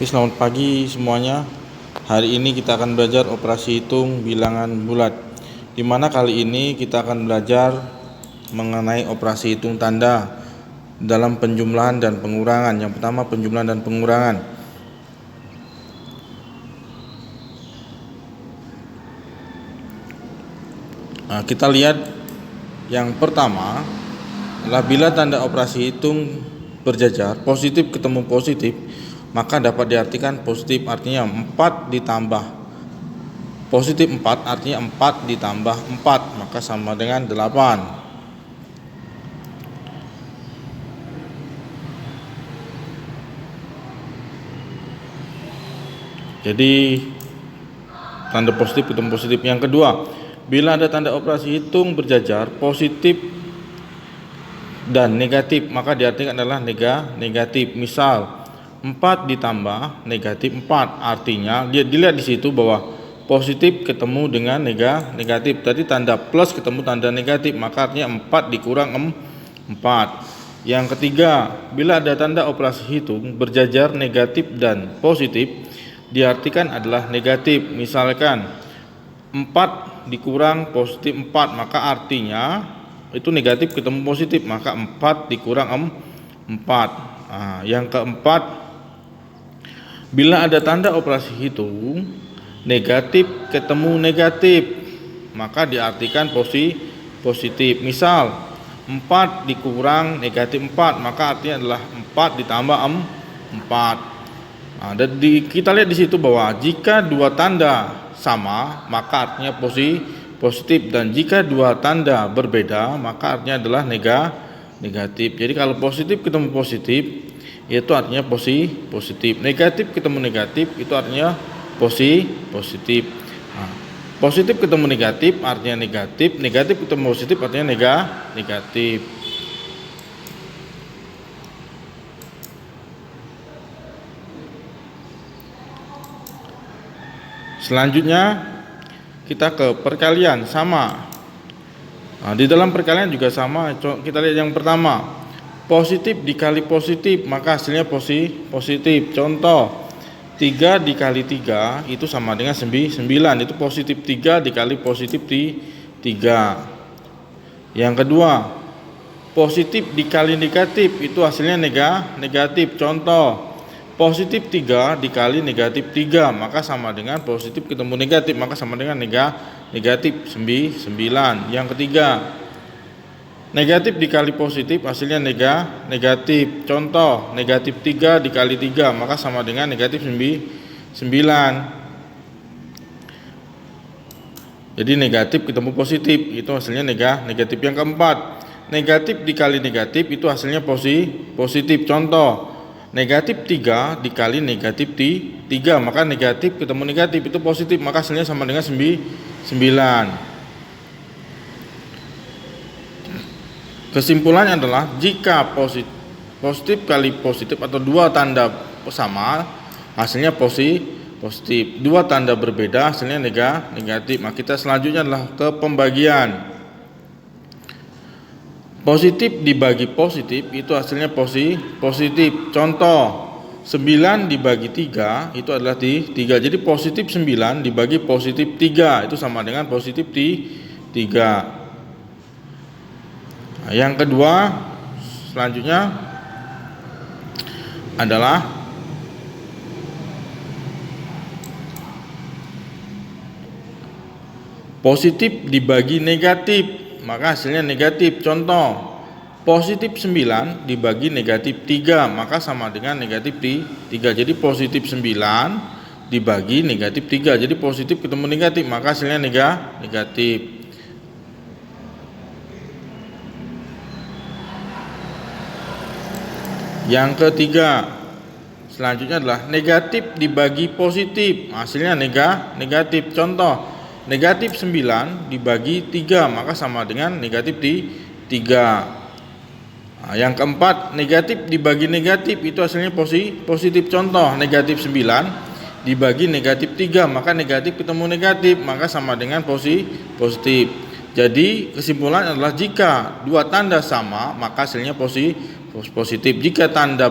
Oke, selamat pagi semuanya. Hari ini kita akan belajar operasi hitung bilangan bulat. Di mana kali ini kita akan belajar mengenai operasi hitung tanda dalam penjumlahan dan pengurangan. Yang pertama, penjumlahan dan pengurangan. Nah, kita lihat yang pertama adalah bila tanda operasi hitung berjajar positif ketemu positif, maka dapat diartikan positif artinya 4 ditambah positif 4 artinya 4 ditambah 4, maka sama dengan 8. Jadi tanda positif ketemu positif. Yang kedua, bila ada tanda operasi hitung berjajar positif dan negatif, maka diartikan adalah negatif. Misal 4 ditambah negatif 4, artinya dilihat di situ bahwa positif ketemu dengan negatif. Tadi tanda plus ketemu tanda negatif, maka artinya 4 dikurang 4. Yang ketiga, bila ada tanda operasi hitung berjajar negatif dan positif, diartikan adalah negatif. Misalkan 4 dikurang positif 4, maka artinya itu negatif ketemu positif, maka 4 dikurang 4. Nah, yang keempat, bila ada tanda operasi hitung negatif ketemu negatif, maka diartikan positif. Misal 4 dikurang negatif 4, maka artinya adalah 4 ditambah 4. Nah, kita lihat di situ bahwa jika dua tanda sama, maka artinya positif, dan jika dua tanda berbeda, maka artinya adalah negatif. Jadi kalau positif ketemu positif, itu artinya positif. Negatif ketemu negatif, itu artinya positif. Nah, positif ketemu negatif artinya negatif. Negatif ketemu positif artinya negatif. Selanjutnya kita ke perkalian, sama. Nah, di dalam perkalian juga sama. Kita lihat yang pertama, positif dikali positif, maka hasilnya positif. Contoh, 3 dikali 3 itu sama dengan 9. Itu positif 3 dikali positif 3. Yang kedua, positif dikali negatif, itu hasilnya negatif. Contoh, positif 3 dikali negatif 3, maka sama dengan positif ketemu negatif, maka sama dengan negatif 9. Yang ketiga, negatif dikali positif hasilnya negatif. Contoh, negatif 3 dikali 3, maka sama dengan negatif 9. Jadi negatif ketemu positif, itu hasilnya negatif. Yang keempat, negatif dikali negatif, itu hasilnya positif. Contoh, negatif 3 dikali negatif 3, maka negatif ketemu negatif, itu positif, maka hasilnya sama dengan 9. Kesimpulannya adalah jika positif kali positif atau dua tanda sama, hasilnya positif. Dua tanda berbeda, hasilnya negatif. Nah, kita selanjutnya adalah ke pembagian. Positif dibagi positif, itu hasilnya positif. Contoh, 9 dibagi 3 itu adalah 3. Jadi positif 9 dibagi positif 3, itu sama dengan positif 3. Nah, yang kedua selanjutnya adalah positif dibagi negatif, maka hasilnya negatif. Contoh, positif 9 dibagi negatif 3, maka sama dengan negatif 3. Jadi positif 9 dibagi negatif 3, jadi positif ketemu negatif, maka hasilnya negatif. Yang ketiga selanjutnya adalah negatif dibagi positif, hasilnya negatif. Contoh, negatif 9 dibagi 3, maka sama dengan negatif 3. Nah, yang keempat, negatif dibagi negatif, itu hasilnya positif. Contoh, negatif 9 dibagi negatif 3, maka negatif ketemu negatif, maka sama dengan positif. Jadi kesimpulan adalah jika dua tanda sama, maka hasilnya positif. Jika tanda